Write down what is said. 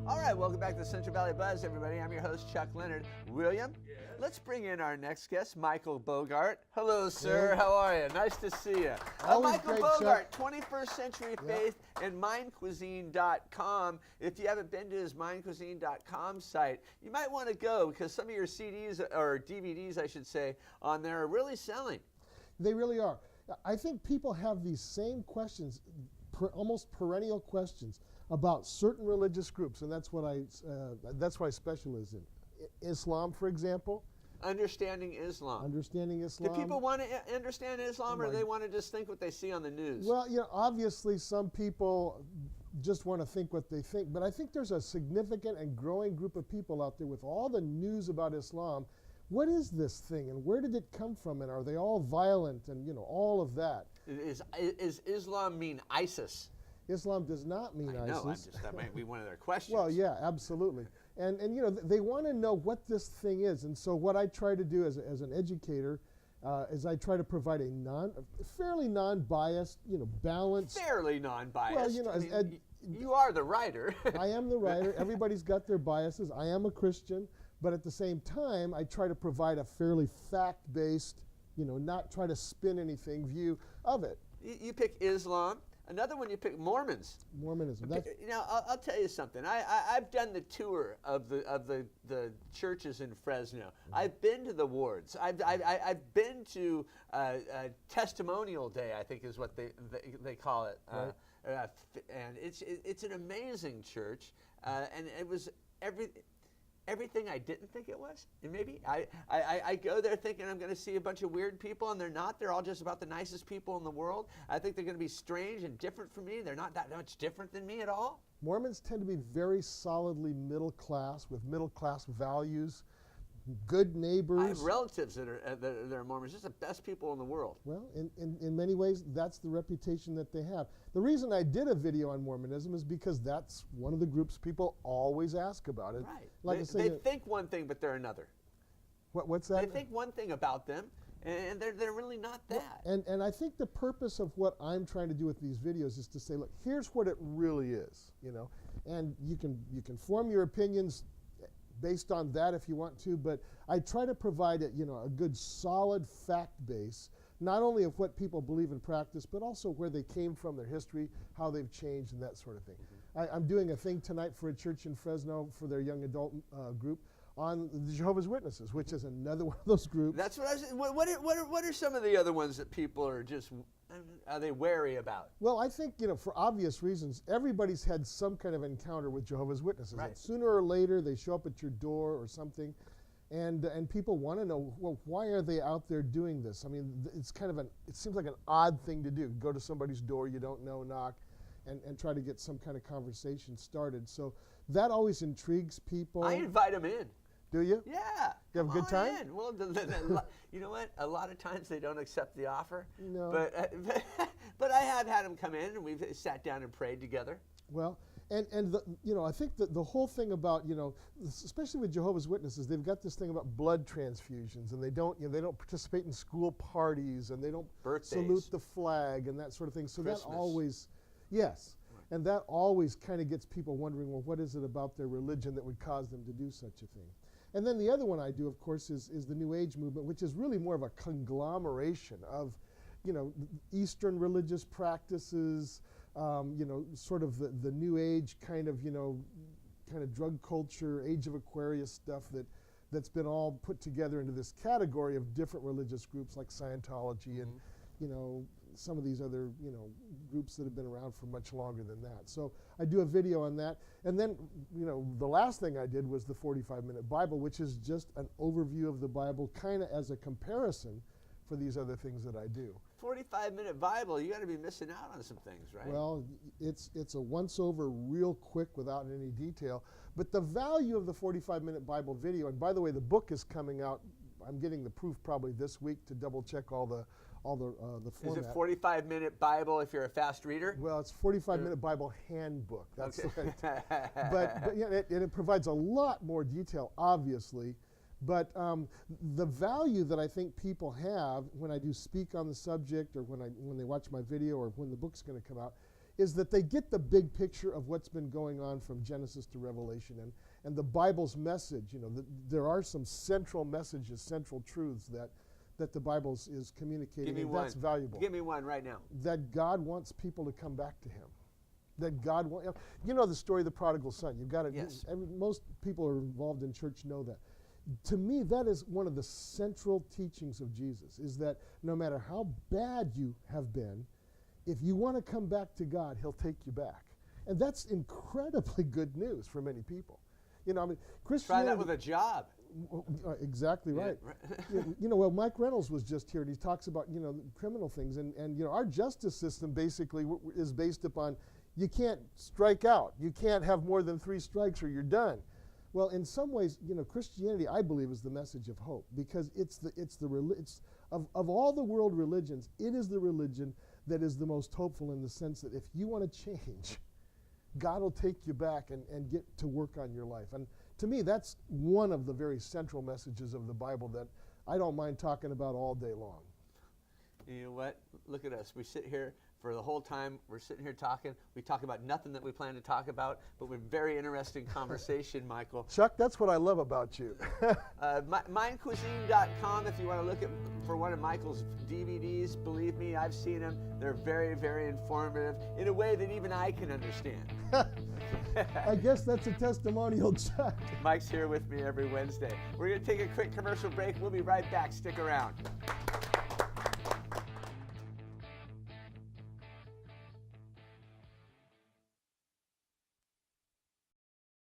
All right, welcome back to the Central Valley Buzz, everybody. I'm your host, Chuck Leonard. William, let's bring in our next guest, Michael Bogart. Hello, sir. How are you? Nice to see you. Michael Bogart, Chuck. 21st Century Faith and mindcuisine.com. If you haven't been to his mindcuisine.com site, you might want to go because some of your CDs, or DVDs, I should say, on there are really selling. They really are. I think people have these same questions, almost perennial questions about certain religious groups, and that's what I specialize in. Islam, for example. Understanding Islam. Understanding Islam. Do people want to understand Islam, or they want to just think what they see on the news? Well, you know, obviously some people just want to think what they think, but I think there's a significant and growing group of people out there with all the news about Islam. What is this thing, and where did it come from, and are they all violent, and all of that? Is Islam mean ISIS? Islam does not mean ISIS. That might be one of their questions. Well, yeah, absolutely. And they want to know what this thing is. And so what I try to do as an educator is I try to provide a fairly non-biased, balanced. Fairly non-biased. Well, you are the writer. I am the writer. Everybody's got their biases. I am a Christian. But at the same time, I try to provide a fairly fact-based, not try to spin anything view of it. You pick Islam. Another one you pick, Mormons. Mormonism. I'll tell you something. I've done the tour of the churches in Fresno. Mm-hmm. I've been to the wards. I've been to Testimonial Day, I think is what they call it. Right. And it's an amazing church, and it was everything I didn't think it was. And maybe I go there thinking I'm going to see a bunch of weird people, and they're not. They're all just about the nicest people in the world. I think they're going to be strange and different from me. They're not that much different than me at all. Mormons tend to be very solidly middle class, with middle class values, good neighbors. I have relatives that are Mormons, just the best people in the world. Well, in many ways, that's the reputation that they have. The reason I did a video on Mormonism is because that's one of the groups people always ask about. Right. Like they think one thing, but they're another. What's that? They think one thing about them, and they're really not that. Well, and I think the purpose of what I'm trying to do with these videos is to say, look, here's what it really is, and you can form your opinions based on that if you want to, but I try to provide a good solid fact base, not only of what people believe and practice, but also where they came from, their history, how they've changed, and that sort of thing. Mm-hmm. I'm doing a thing tonight for a church in Fresno for their young adult group on the Jehovah's Witnesses, which is another one of those groups. That's what I was. What are some of the other ones that people are just are they wary about? Well, I think for obvious reasons, everybody's had some kind of encounter with Jehovah's Witnesses. Right. And sooner or later, they show up at your door or something, and people want to know, well, why are they out there doing this? I mean, it seems like an odd thing to do. Go to somebody's door you don't know, knock, and try to get some kind of conversation started. So that always intrigues people. I invite them in. Do you? Yeah. You have a good time? In. Well, you know what? A lot of times they don't accept the offer. No. But I have had them come in, and we've sat down and prayed together. Well, and I think that the whole thing about especially with Jehovah's Witnesses, they've got this thing about blood transfusions, and they don't participate in school parties, and they don't salute the flag and that sort of thing. So Christmas. That always, yes. And that always kind of gets people wondering, well, what is it about their religion that would cause them to do such a thing? And then the other one I do, of course, is the New Age movement, which is really more of a conglomeration of, Eastern religious practices, sort of the New Age kind of drug culture, Age of Aquarius stuff that's been all put together into this category of different religious groups like Scientology and, some of these other, groups that have been around for much longer than that. So I do a video on that. And then, the last thing I did was the 45-minute Bible, which is just an overview of the Bible, kind of as a comparison for these other things that I do. 45-minute Bible, you got to be missing out on some things, right? Well, it's a once-over real quick without any detail. But the value of the 45-minute Bible video, and by the way, the book is coming out. I'm getting the proof probably this week to double-check all the format. Is it 45-minute Bible if you're a fast reader? Well, it's 45-minute Bible handbook. That's okay. Right. but it provides a lot more detail, obviously. But the value that I think people have when I do speak on the subject, or when they watch my video, or when the book's going to come out, is that they get the big picture of what's been going on from Genesis to Revelation, and the Bible's message. There are some central messages, central truths that the Bible is communicating. Give me and one. That's valuable. Give me one right now. That God wants people to come back to Him. That God wants. The story of the prodigal son. You've got to. Yes. Most people who are involved in church know that. To me, that is one of the central teachings of Jesus, is that no matter how bad you have been, if you want to come back to God, He'll take you back. And that's incredibly good news for many people. Christianity. Try that with a job. Exactly right. Yeah, well, Mike Reynolds was just here, and he talks about, criminal things. And our justice system basically is based upon you can't strike out. You can't have more than 3 strikes or you're done. Well, in some ways, Christianity, I believe, is the message of hope, because it's of all the world religions, it is the religion that is the most hopeful, in the sense that if you want to change, God will take you back and get to work on your life. And to me, that's one of the very central messages of the Bible that I don't mind talking about all day long. You know what? Look at us. We sit here for the whole time. We're sitting here talking. We talk about nothing that we plan to talk about, but we're very interesting conversation, Michael. Chuck, that's what I love about you. Mindcuisine.com if you want to look for one of Michael's DVDs. Believe me, I've seen them. They're very, very informative in a way that even I can understand. I guess that's a testimonial, Chuck. Mike's here with me every Wednesday. We're going to take a quick commercial break. We'll be right back. Stick around.